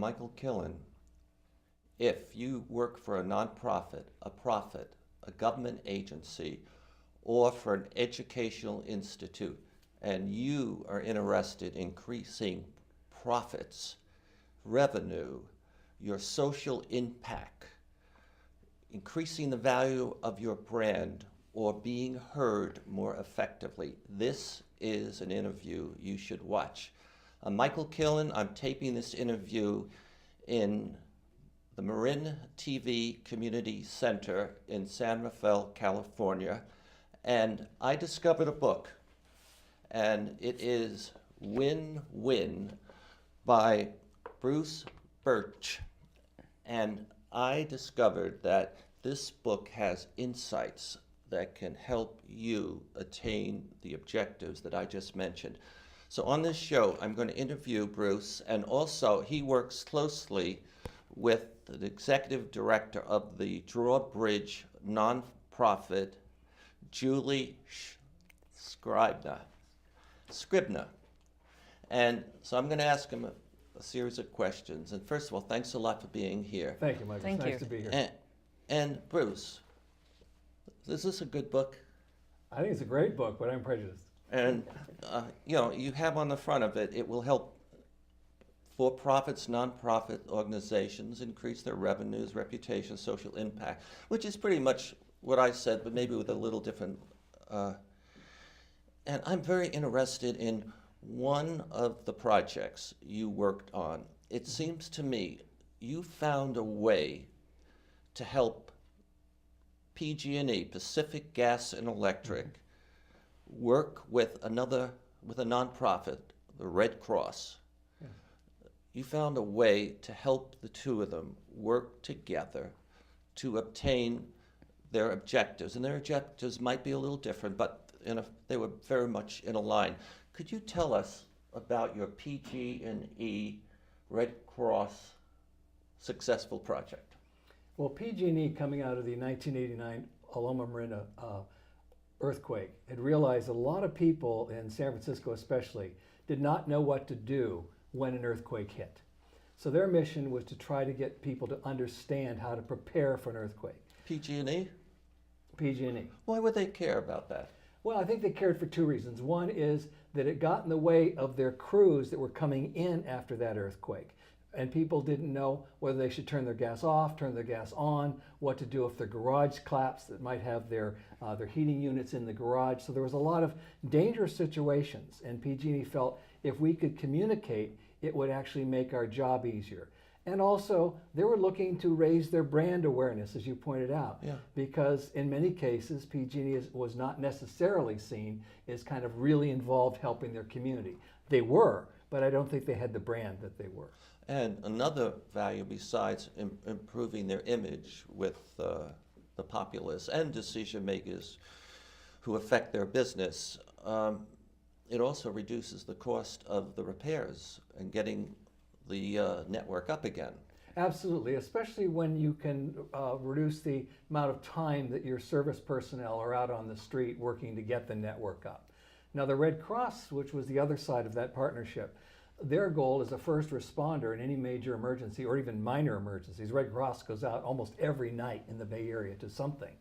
Michael Killen. If you work for a nonprofit, a profit, a government agency, or for an educational institute, and you are interested in increasing profits, revenue, your social impact, increasing the value of your brand, or being heard more effectively, this is an interview you should watch. I'm Michael Killen. I'm taping this interview in the Marin TV Community Center in San Rafael, California, and I discovered a book, and it is Win Win by Bruce Birch. And I discovered that this book has insights that can help you attain the objectives that I just mentioned. So on this show, I'm going to interview Bruce, and also he works closely with the executive director of the Drawbridge nonprofit, Julie Scribner. And so I'm going to ask him a series of questions. And first of all, thanks a lot for being here. Thank you, Michael. It's nice to be here. And Bruce, is this a good book? I think it's a great book, but I'm prejudiced. And you have on the front of it, it will help for-profits, nonprofit organizations increase their revenues, reputation, social impact, which is pretty much what I said, but maybe with a little different. And I'm very interested in one of the projects you worked on. It seems to me you found a way to help PG&E, Pacific Gas and Electric, work with a nonprofit, the Red Cross. Yeah. You found a way to help the two of them work together to obtain their objectives. And their objectives might be a little different, but they were very much in a line. Could you tell us about your PG&E Red Cross successful project? Well, PG&E, coming out of the 1989 Loma Marina earthquake, had realized a lot of people in San Francisco especially did not know what to do when an earthquake hit. So their mission was to try to get people to understand how to prepare for an earthquake. PG&E? PG&E. Why would they care about that? Well, I think they cared for two reasons. One is that it got in the way of their crews that were coming in after that earthquake. And people didn't know whether they should turn their gas off, turn their gas on, what to do if their garage collapsed, that might have their heating units in the garage. So there was a lot of dangerous situations, and PG&E felt if we could communicate, it would actually make our job easier. And also, they were looking to raise their brand awareness, as you pointed out, yeah. Because in many cases, PG&E was not necessarily seen as kind of really involved helping their community. They were, but I don't think they had the brand that they were. And another value besides improving their image with the populace and decision makers who affect their business, it also reduces the cost of the repairs and getting the network up again. Absolutely, especially when you can reduce the amount of time that your service personnel are out on the street working to get the network up. Now the Red Cross, which was the other side of that partnership, their goal as a first responder in any major emergency or even minor emergencies, Red Cross goes out almost every night in the Bay Area to something.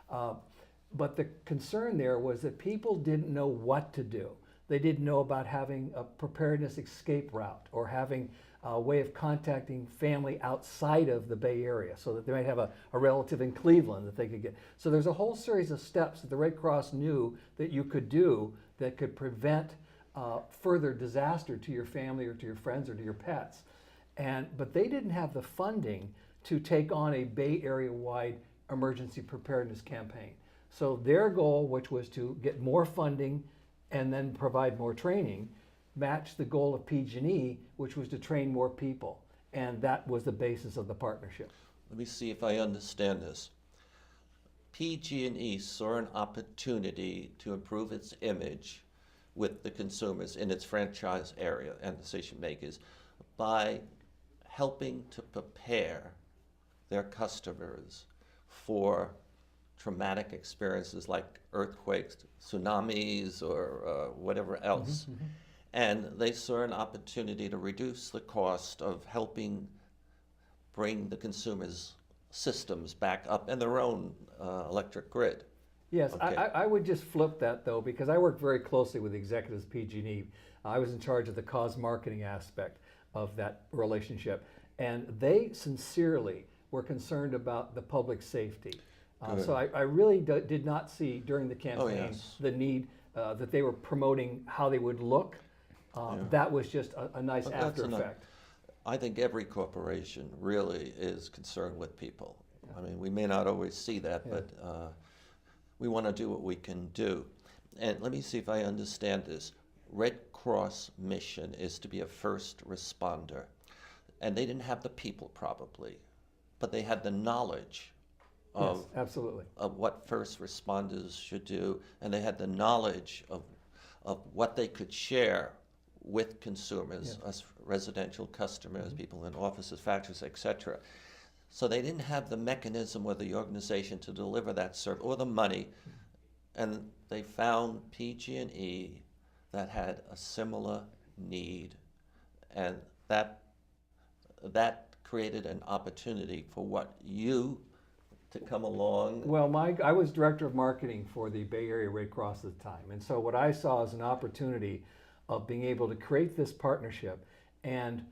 But the concern there was that people didn't know what to do. They didn't know about having a preparedness escape route or having a way of contacting family outside of the Bay Area so that they might have a relative in Cleveland that they could get. So there's a whole series of steps that the Red Cross knew that you could do that could prevent further disaster to your family or to your friends or to your pets. But they didn't have the funding to take on a Bay Area-wide emergency preparedness campaign. So their goal, which was to get more funding and then provide more training, matched the goal of PG&E, which was to train more people. And that was the basis of the partnership. Let me see if I understand this. PG&E saw an opportunity to improve its image with the consumers in its franchise area and decision makers by helping to prepare their customers for traumatic experiences like earthquakes, tsunamis, or whatever else. And they saw an opportunity to reduce the cost of helping bring the consumers' systems back up in their own electric grid. Yes, Okay. I would just flip that though, because I worked very closely with the executives of PG&E. I was in charge of the cause marketing aspect of that relationship, and they sincerely were concerned about the public safety. So I really did not see during the campaign yes. the need that they were promoting how they would look. That was just a nice But that's after enough. effect. I think every corporation really is concerned with people. I mean, we may not always see that, but we want to do what we can do. And let me see if I understand this. Red Cross mission is to be a first responder. And they didn't have the people probably, but they had the knowledge of, Yes, absolutely. of what first responders should do, and they had the knowledge of what they could share with consumers, us residential customers, people in offices, factories, etc. So they didn't have the mechanism or the organization to deliver that service or the money, and they found PG&E that had a similar need, and that created an opportunity for what you to come along. Well, I was director of marketing for the Bay Area Red Cross at the time, and so what I saw as an opportunity of being able to create this partnership and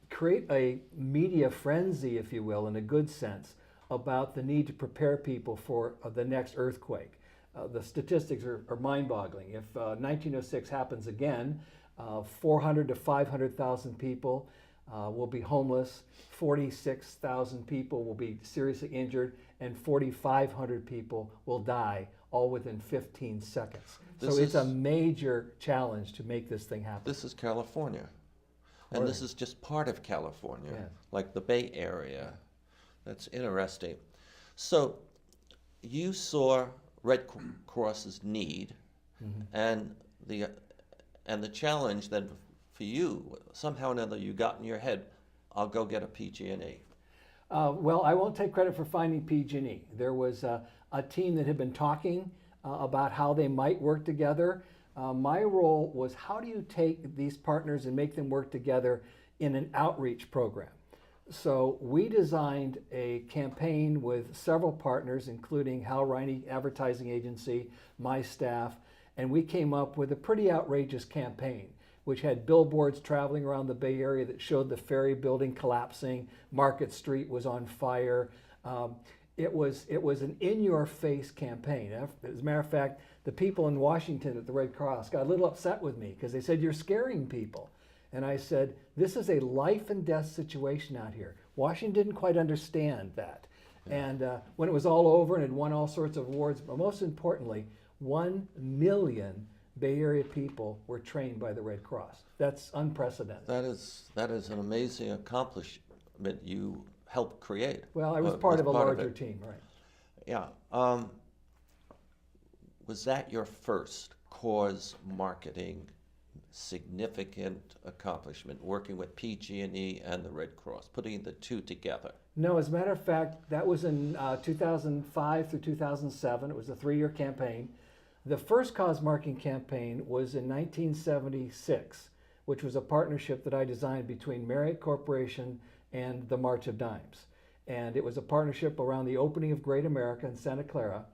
create a media frenzy, if you will, in a good sense, about the need to prepare people for the next earthquake. The statistics are mind-boggling. If 1906 happens again, 400 to 500,000 people will be homeless, 46,000 people will be seriously injured, and 4,500 people will die, all within 15 seconds. So it's a major challenge to make this thing happen. This is California. And this is just part of California, like the Bay Area. That's interesting. So you saw Red Cross's need, and the challenge then for you, somehow or another you got in your head, I'll go get a PG&E. Well, I won't take credit for finding PG&E. There was a team that had been talking about how they might work together. My role was, how do you take these partners and make them work together in an outreach program? So we designed a campaign with several partners, including Hal Riney Advertising Agency, my staff, and we came up with a pretty outrageous campaign, which had billboards traveling around the Bay Area that showed the ferry building collapsing, Market Street was on fire. It was an in-your-face campaign. As a matter of fact, the people in Washington at the Red Cross got a little upset with me because they said, "You're scaring people." And I said, this is a life and death situation out here. Washington didn't quite understand that. And when it was all over and had won all sorts of awards, but most importantly, 1 million Bay Area people were trained by the Red Cross. That's unprecedented. That is an amazing accomplishment you helped create. Well, I was part of a larger team, right? Yeah. Was that your first cause marketing significant accomplishment, working with PG&E and the Red Cross, putting the two together? No, as a matter of fact, that was in 2005 through 2007. It was a 3-year campaign. The first cause marketing campaign was in 1976, which was a partnership that I designed between Marriott Corporation and the March of Dimes. And it was a partnership around the opening of Great America in Santa Clara,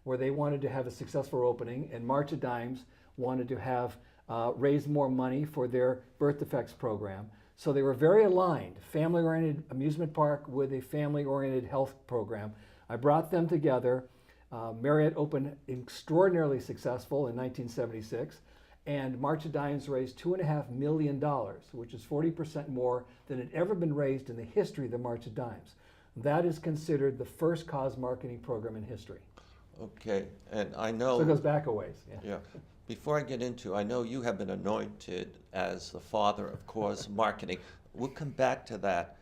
where they wanted to have a successful opening, and March of Dimes wanted to have raise more money for their birth defects program. So they were very aligned, family-oriented amusement park with a family-oriented health program. I brought them together. Marriott opened extraordinarily successful in 1976, and March of Dimes raised $2.5 million, which is 40% more than had ever been raised in the history of the March of Dimes. That is considered the first cause marketing program in history. Okay, and I know... So it goes back a ways. Yeah. Before I get into, I know you have been anointed as the father of cause marketing. We'll come back to that.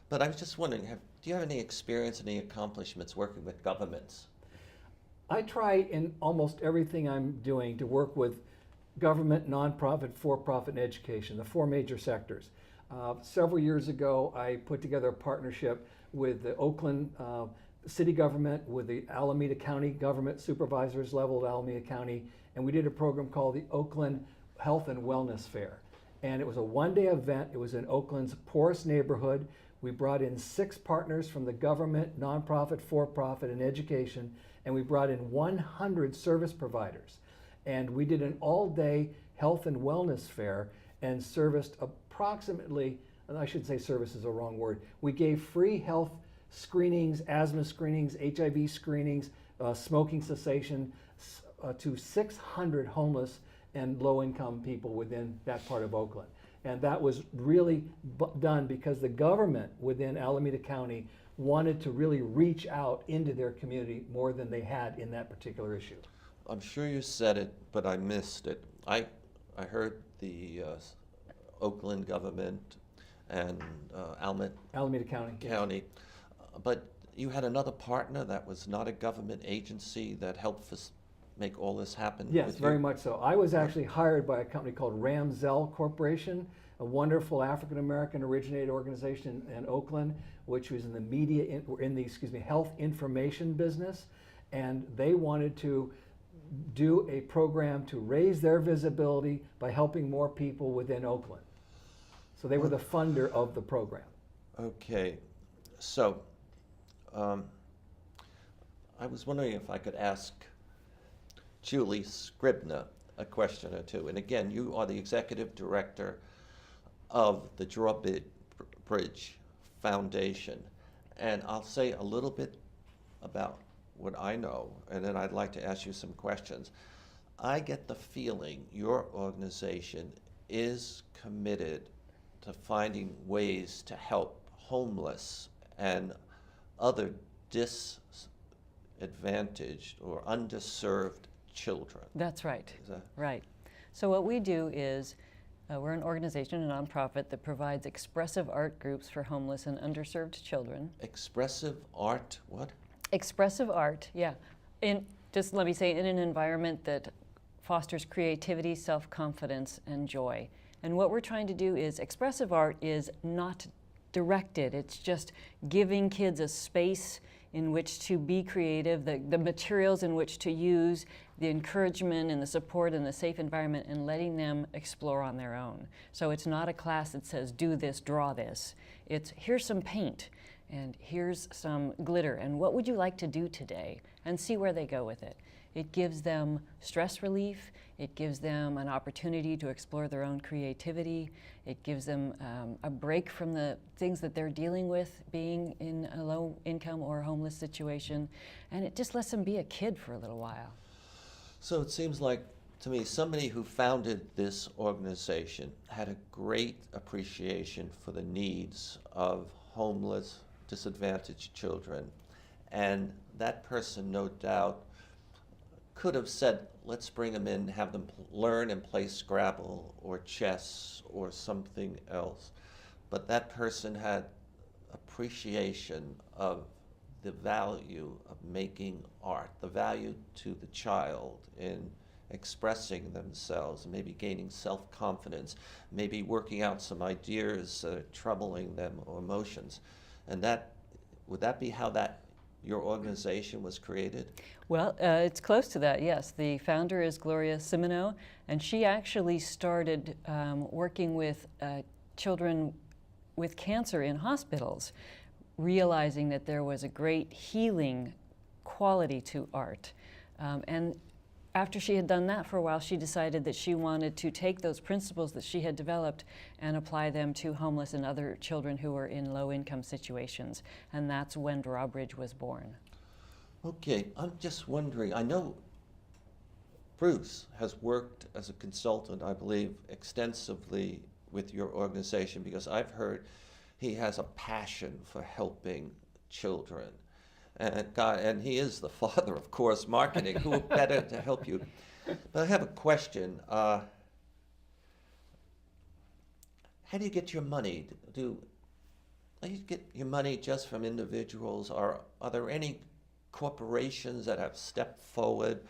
But I was just wondering, do you have any experience, any accomplishments working with governments? I try in almost everything I'm doing to work with government, nonprofit, for-profit, and education, the 4 major sectors. Several years ago, I put together a partnership with the Oakland city government, with the Alameda County government supervisors level of Alameda County, and we did a program called the Oakland health and wellness fair. And it was a one-day event. It was in Oakland's poorest neighborhood. We brought in 6 partners from the government, nonprofit, for-profit, and education, and we brought in 100 service providers. And we did an all-day health and wellness fair and serviced approximately, and I should say service is a wrong word, we gave free health screenings, asthma screenings, HIV screenings, smoking cessation to 600 homeless and low-income people within that part of Oakland. And that was really done because the government within Alameda County wanted to really reach out into their community more than they had in that particular issue. I'm sure you said it, but I missed it. I heard the Oakland government and Alameda County. But you had another partner that was not a government agency that helped make all this happen? Yes, very much so. I was actually hired by a company called Ramsell Corporation, a wonderful African-American originated organization in Oakland, which was in the media, health information business. And they wanted to do a program to raise their visibility by helping more people within Oakland. So they were the funder of the program. Okay, so I was wondering if I could ask Julie Scribner a question or two. And again, you are the executive director of the Drawbridge Foundation. And I'll say a little bit about what I know, and then I'd like to ask you some questions. I get the feeling your organization is committed to finding ways to help homeless and other disadvantaged or underserved children. That's right. Is that right? So what we do is we're an organization, a nonprofit that provides expressive art groups for homeless and underserved children. Expressive art, what? Expressive art, yeah. Just let me say, in an environment that fosters creativity, self-confidence, and joy. And what we're trying to do is, expressive art is not directed. It's just giving kids a space in which to be creative, the materials in which to use, the encouragement and the support and the safe environment, and letting them explore on their own. So it's not a class that says, do this, draw this. It's, here's some paint, and here's some glitter, and what would you like to do today? And see where they go with it. It gives them stress relief. It gives them an opportunity to explore their own creativity. It gives them a break from the things that they're dealing with being in a low income or homeless situation. And it just lets them be a kid for a little while. So it seems like, to me, somebody who founded this organization had a great appreciation for the needs of homeless, disadvantaged children. And that person, no doubt, could have said, let's bring them in, have them learn and play Scrabble or chess or something else. But that person had appreciation of the value of making art, the value to the child in expressing themselves, maybe gaining self-confidence, maybe working out some ideas that are troubling them or emotions. And that, would that be how your organization was created? Well, it's close to that, yes. The founder is Gloria Simino, and she actually started working with children with cancer in hospitals, realizing that there was a great healing quality to art. And after she had done that for a while, she decided that she wanted to take those principles that she had developed and apply them to homeless and other children who were in low-income situations. And that's when Drawbridge was born. Okay, I'm just wondering, I know Bruce has worked as a consultant, I believe, extensively with your organization, because I've heard he has a passion for helping children. And he is the father of course marketing. Who better to help you? But I have a question. How do you get your money? Do you get your money just from individuals, or are there any corporations that have stepped forward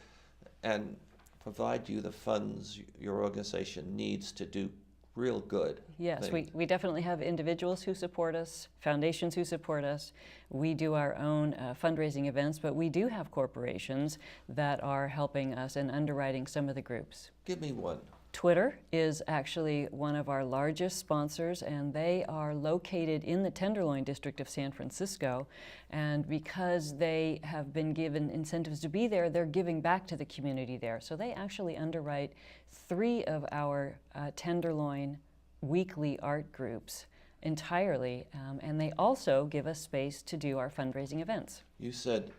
and provide you the funds your organization needs to do real good? Yes, we definitely have individuals who support us, foundations who support us. We do our own fundraising events, but we do have corporations that are helping us and underwriting some of the groups. Give me one. Twitter is actually one of our largest sponsors, and they are located in the Tenderloin district of San Francisco. And because they have been given incentives to be there, they're giving back to the community there. So they actually underwrite 3 of our Tenderloin weekly art groups entirely, and they also give us space to do our fundraising events. You said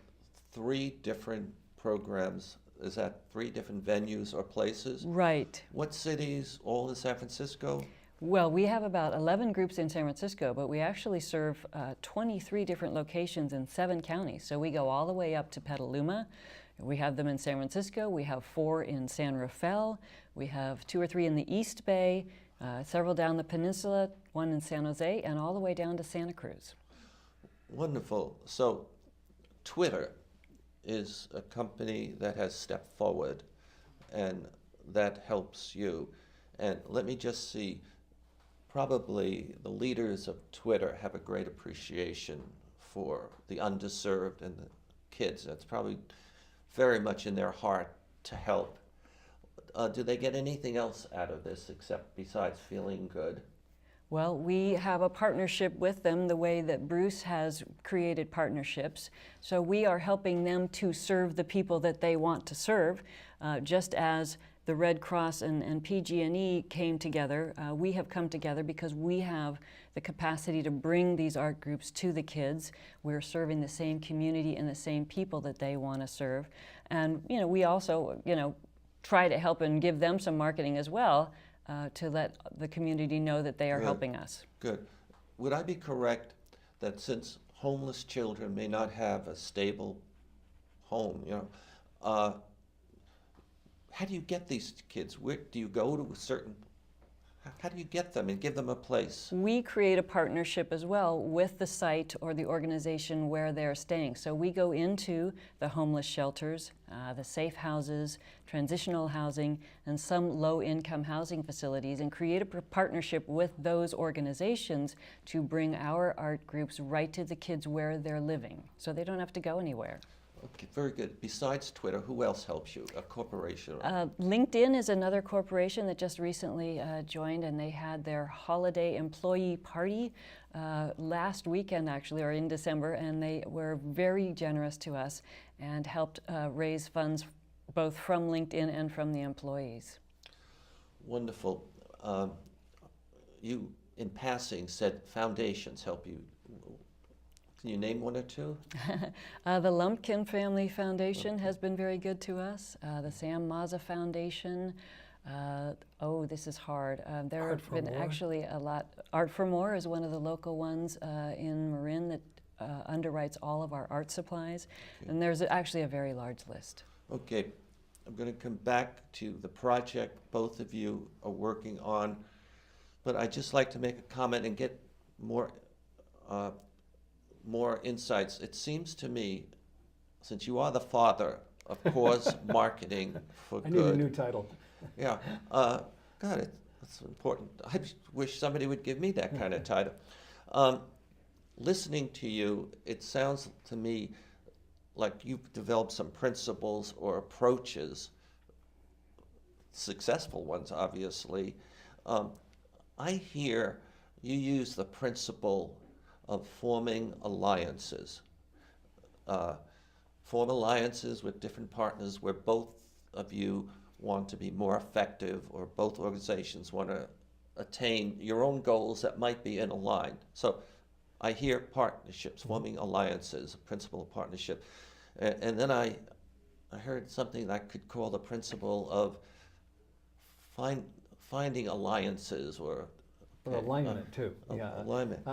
3 different programs. Is that 3 different venues or places? Right. What cities? All in San Francisco? Well, we have about 11 groups in San Francisco, but we actually serve 23 different locations in 7 counties. So we go all the way up to Petaluma. We have them in San Francisco. We have 4 in San Rafael. We have 2 or 3 in the East Bay, several down the peninsula, 1 in San Jose, and all the way down to Santa Cruz. Wonderful. So Twitter is a company that has stepped forward and that helps you. And let me just see, probably the leaders of Twitter have a great appreciation for the underserved and the kids. That's probably very much in their heart to help. Do they get anything else out of this except besides feeling good? Well, we have a partnership with them the way that Bruce has created partnerships. So we are helping them to serve the people that they want to serve. Just as the Red Cross and PG&E came together, we have come together because we have the capacity to bring these art groups to the kids. We're serving the same community and the same people that they want to serve. And we also try to help and give them some marketing as well. To let the community know that they are helping us. Good. Would I be correct that since homeless children may not have a stable home, how do you get these kids? Where do you go to a certain? How do you get them and give them a place? We create a partnership as well with the site or the organization where they're staying. So we go into the homeless shelters, the safe houses, transitional housing, and some low-income housing facilities and create a partnership with those organizations to bring our art groups right to the kids where they're living, so they don't have to go anywhere. Okay, very good. Besides Twitter, who else helps you? A corporation? LinkedIn is another corporation that just recently joined, and they had their holiday employee party last weekend, actually, or in December, and they were very generous to us and helped raise funds both from LinkedIn and from the employees. Wonderful. You, in passing, said foundations help you. Can you name 1 or 2? The Lumpkin Family Foundation has been very good to us. The Sam Mazza Foundation. This is hard. There have been actually a lot. Art for More is one of the local ones in Marin that underwrites all of our art supplies. Okay. And there's actually a very large list. Okay. I'm going to come back to the project both of you are working on, but I'd just like to make a comment and get more insights. It seems to me, since you are the father of cause marketing for I good. need a new title. Yeah, God, that's important. I wish somebody would give me that kind of title. Listening to you, it sounds to me like you've developed some principles or approaches, successful ones, obviously. I hear you use the principle of forming alliances. Form alliances with different partners where both of you want to be more effective or both organizations want to attain your own goals that might be in a line. So I hear partnerships, forming alliances, principle of partnership. And then I heard something that I could call the principle of finding alliances or alignment too. Yeah. Alignment.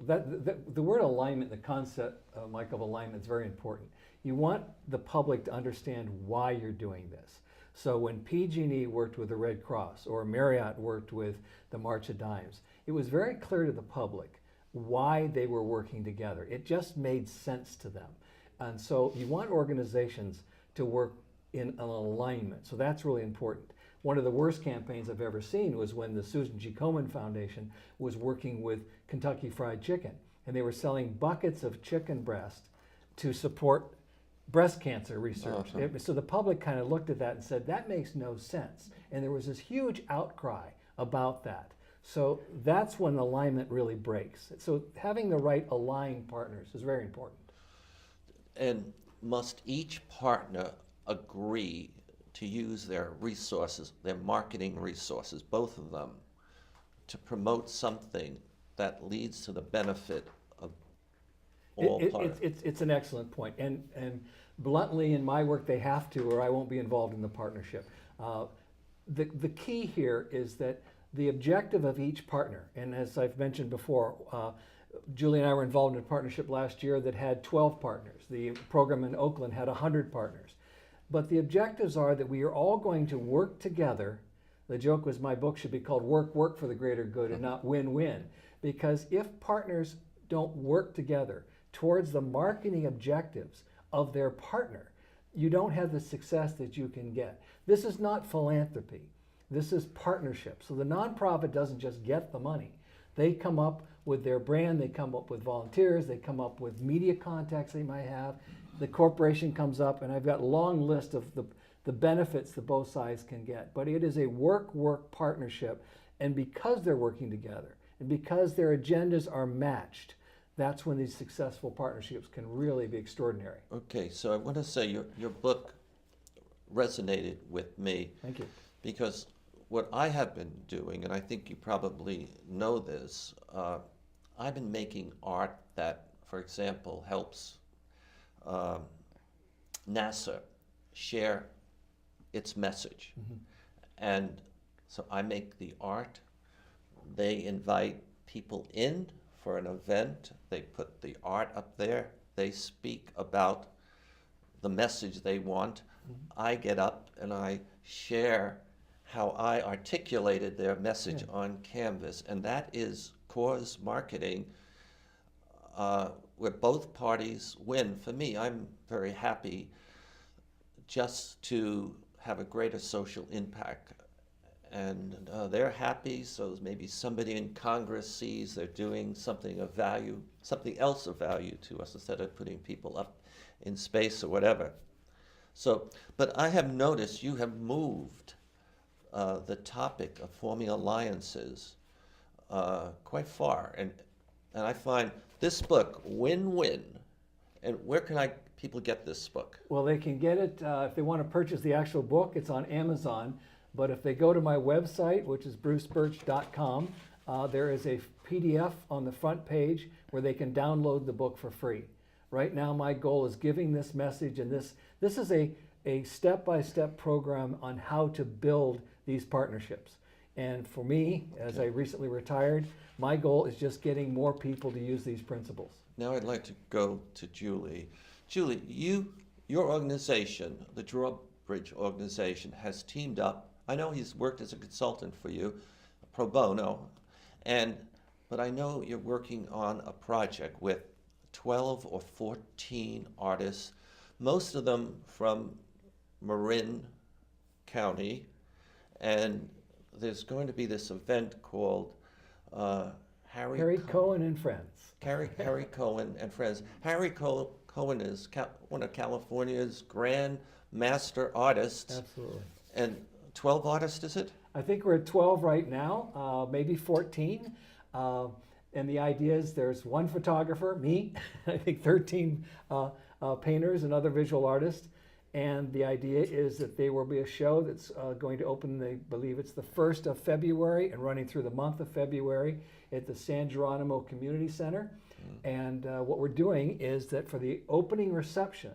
The word alignment, the concept, Mike, of alignment is very important. You want the public to understand why you're doing this. So when PG&E worked with the Red Cross or Marriott worked with the March of Dimes, it was very clear to the public why they were working together. It just made sense to them. And so you want organizations to work in an alignment. So that's really important. One of the worst campaigns I've ever seen was when the Susan G. Komen Foundation was working with Kentucky Fried Chicken, and they were selling buckets of chicken breast to support breast cancer research. Uh-huh. So the public kind of looked at that and said, that makes no sense. And there was this huge outcry about that. So that's when alignment really breaks. So having the right allying partners is very important. And must each partner agree to use their resources, their marketing resources, both of them, to promote something that leads to the benefit of all parties? It's an excellent point. And bluntly, in my work, they have to, or I won't be involved in the partnership. The key here is that the objective of each partner, and as I've mentioned before, Julie and I were involved in a partnership last year that had 12 partners. The program in Oakland had 100 partners. But the objectives are that we are all going to work together. The joke was my book should be called Work for the Greater Good and not Win-Win. Because if partners don't work together towards the marketing objectives of their partner, you don't have the success that you can get. This is not philanthropy. This is partnership. So the nonprofit doesn't just get the money. They come up with their brand, they come up with volunteers, they come up with media contacts they might have. The corporation comes up, and I've got a long list of the benefits that both sides can get. But it is a work partnership, and because they're working together, and because their agendas are matched, that's when these successful partnerships can really be extraordinary. Okay, so I want to say your book resonated with me. Thank you. Because what I have been doing, and I think you probably know this, I've been making art that, for example, helps NASA share its message. Mm-hmm. And so I make the art. They invite people in for an event. They put the art up there. They speak about the message they want. Mm-hmm. I get up and I share how I articulated their message on canvas. And that is cause marketing where both parties win. For me, I'm very happy just to have a greater social impact. And they're happy, so maybe somebody in Congress sees they're doing something of value, something else of value to us instead of putting people up in space or whatever. So, but I have noticed you have moved the topic of forming alliances quite far. And I find this book, Win-Win, and where can people get this book? Well, they can get it, if they want to purchase the actual book, it's on Amazon. But if they go to my website, which is brucebirch.com, there is a PDF on the front page where they can download the book for free. Right now, my goal is giving this message, and this is a step-by-step program on how to build these partnerships. And for me, as I recently retired, my goal is just getting more people to use these principles. Now I'd like to go to Julie. Julie, your organization, the Drawbridge organization, has teamed up. I know he's worked as a consultant for you, pro bono, but I know you're working on a project with 12 or 14 artists, most of them from Marin County, and there's going to be this event called Harry Cohen and Friends. Harry Cohen and Friends. Harry Cohen is one of California's grand master artists. Absolutely. And 12 artists, is it? I think we're at 12 right now, maybe 14. And the idea is there's one photographer, me, I think 13 painters and other visual artists. And the idea is that there will be a show that's going to open, I believe it's the 1st of February and running through the month of February at the San Geronimo Community Center. And what we're doing is that for the opening reception,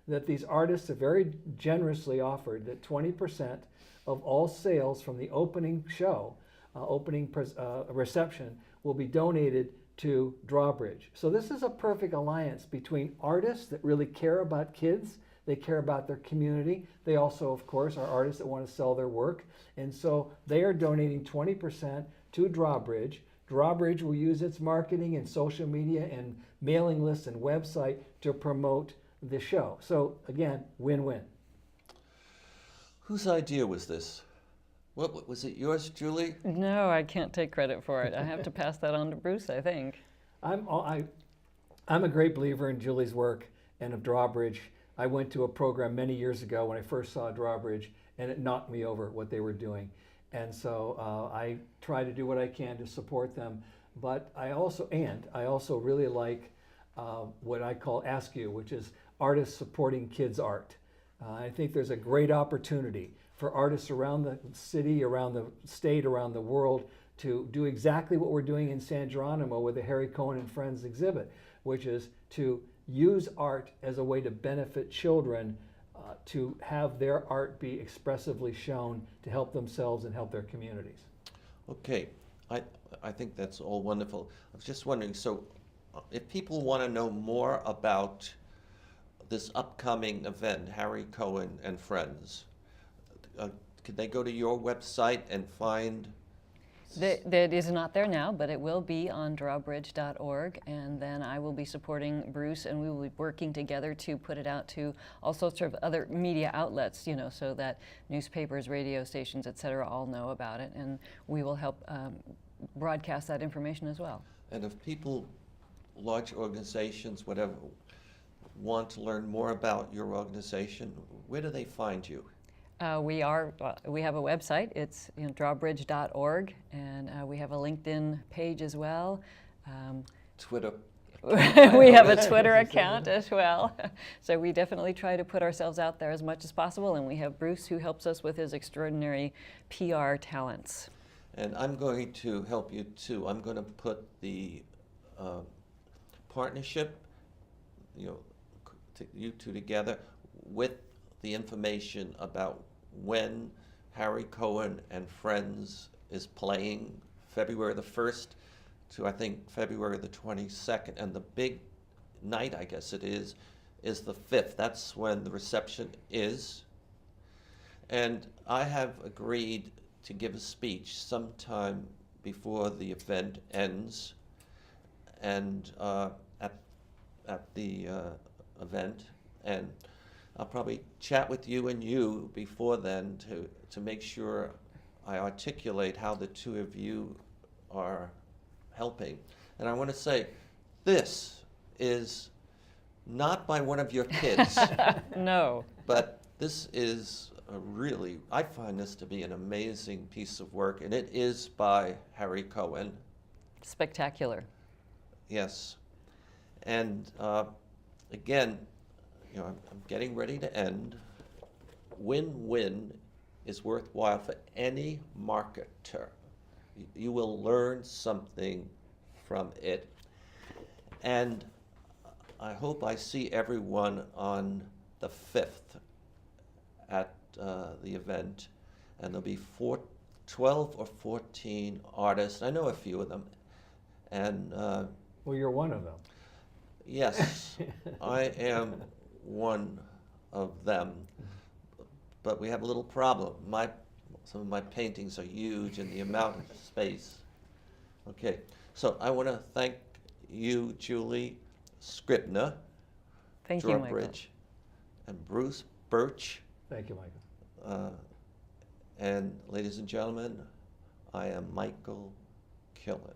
that these artists have very generously offered that 20% of all sales from the opening show, reception, will be donated to Drawbridge. So this is a perfect alliance between artists that really care about kids. They care about their community. They also, of course, are artists that want to sell their work. And so they are donating 20% to Drawbridge. Drawbridge will use its marketing and social media and mailing lists and website to promote the show. So again, win-win. Whose idea was this? What was it, yours, Julie? No, I can't take credit for it. I have to pass that on to Bruce, I think. I'm a great believer in Julie's work and of Drawbridge. I went to a program many years ago when I first saw Drawbridge, and it knocked me over what they were doing. And so I try to do what I can to support them. But I also really like what I call Ask You, which is artists supporting kids' art. I think there's a great opportunity for artists around the city, around the state, around the world to do exactly what we're doing in San Geronimo with the Harry Cohen and Friends exhibit, which is to use art as a way to benefit children, to have their art be expressively shown to help themselves and help their communities. Okay, I think that's all wonderful. I was just wondering, so if people want to know more about this upcoming event, Harry Cohen and Friends, could they go to your website and find? That is not there now, but it will be on drawbridge.org, and then I will be supporting Bruce, and we will be working together to put it out to all sorts of other media outlets, you know, so that newspapers, radio stations, et cetera, all know about it, and we will help broadcast that information as well. And if people, large organizations, whatever, want to learn more about your organization, where do they find you? We have a website. It's drawbridge.org, and we have a LinkedIn page as well. Twitter. We have a Twitter account as well. So we definitely try to put ourselves out there as much as possible, and we have Bruce who helps us with his extraordinary PR talents. And I'm going to help you too. I'm going to put the partnership, you two together with the information about when Harry Cohen and Friends is playing February the 1st to I think February the 22nd, and the big night, I guess it is the 5th. That's when the reception is. And I have agreed to give a speech sometime before the event ends, and at the event, and I'll probably chat with you before then to make sure I articulate how the two of you are helping. And I want to say, this is not by one of your kids. No. But this is I find this to be an amazing piece of work, and it is by Harry Cohen. Spectacular. Yes. And again, I'm getting ready to end. Win-win is worthwhile for any marketer. You will learn something from it. And I hope I see everyone on the 5th at the event. And there'll be 12 or 14 artists. I know a few of them. And well, you're one of them. yes, I am one of them, but we have a little problem. Some of my paintings are huge in the amount of space. Okay, so I want to thank you, Julie Scribner, Thank you, Michael. Drawbridge, and Bruce Birch. Thank you, Michael. And ladies and gentlemen, I am Michael Killen.